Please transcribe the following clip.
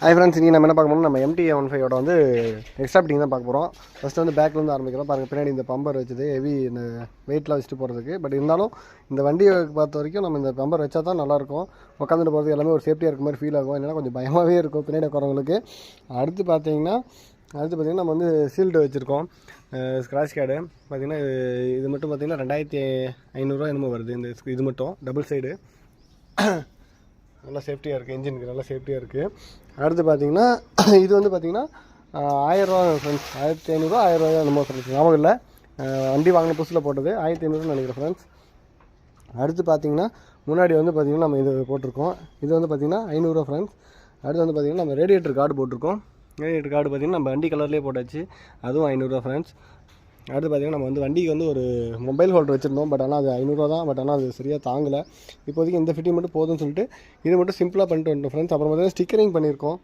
Hi friends, இன்றைக்கி நம்ம என்ன பார்க்க போகிறோம், நம்ம MT-15 வந்து எக்ஸ்ட்ரா ஃபிட்டிங் தான் பார்க்க போகிறோம். ஃபஸ்ட்டு வந்து பேக்லேருந்து ஆரம்பிக்கிறோம். பாருங்கள், பின்னாடி இந்த பம்பர் வச்சது ஹெவி இந்த வெயிட்லாம் வச்சுட்டு போகிறதுக்கு. பட் இருந்தாலும் இந்த வண்டியை பார்த்த வரைக்கும் நம்ம இந்த பம்பர் வச்சா தான் நல்லாயிருக்கும். உட்காந்துட்டு போகிறது எல்லாமே ஒரு சேஃப்டியாக இருக்க மாதிரி ஃபீல் ஆகும். இல்லைனா கொஞ்சம் பயமாகவே இருக்கும் பின்னாடி உட்காரவங்களுக்கு. அடுத்து பார்த்திங்கன்னா நம்ம வந்து சீல்டு வச்சுருக்கோம். ஸ்க்ராட்ச் கார்டு பார்த்திங்கன்னா இது மட்டும் பார்த்திங்கன்னா 2500 என்னமோ வருது. இந்த இது மட்டும் டபுள் சைடு நல்லா சேஃப்டியாக இருக்குது. இன்ஜினுக்கு நல்லா சேஃப்டியாக இருக்குது. அடுத்து பார்த்திங்கன்னா இது வந்து பார்த்திங்கன்னா 1000 ஃப்ரெண்ட்ஸ், 1500 1000 நம்ம ஃப்ரெண்ட்ஸ் ஞாபகம் இல்லை. வண்டி வாங்கின புதுசில் போட்டது 1500 நினைக்கிறேன் ஃப்ரெண்ட்ஸ். அடுத்து பார்த்திங்கன்னா முன்னாடி வந்து பார்த்திங்கன்னா நம்ம இது போட்டிருக்கோம். இது வந்து பார்த்திங்கன்னா 500 ஃப்ரெண்ட்ஸ். அடுத்து வந்து பார்த்திங்கன்னா நம்ம ரேடியேட்டர் கார்டு போட்டிருக்கோம். ரேடியேட்டர் கார்டு பார்த்திங்கன்னா நம்ம வண்டி கலர்லேயே போட்டாச்சு, அதுவும் 500 ஃப்ரெண்ட்ஸ். அடுத்து பார்த்திங்கன்னா நம்ம வந்து வண்டிக்கு வந்து ஒரு மொபைல் ஹோல்டர் வச்சுருந்தோம். பட் ஆனால் அது 500 தான். பட் ஆனால் அது சரியாக தாங்கலை. இப்போதைக்கு இந்த ஃபிட்டிங் மட்டும் போதும்னு சொல்லிட்டு இது மட்டும் சிம்பிளாக பண்ணிட்டு வந்துட்டோம் ஃப்ரெண்ட்ஸ். அப்புறம் பார்த்திங்கன்னா ஸ்டிக்கரிங் பண்ணியிருக்கோம்.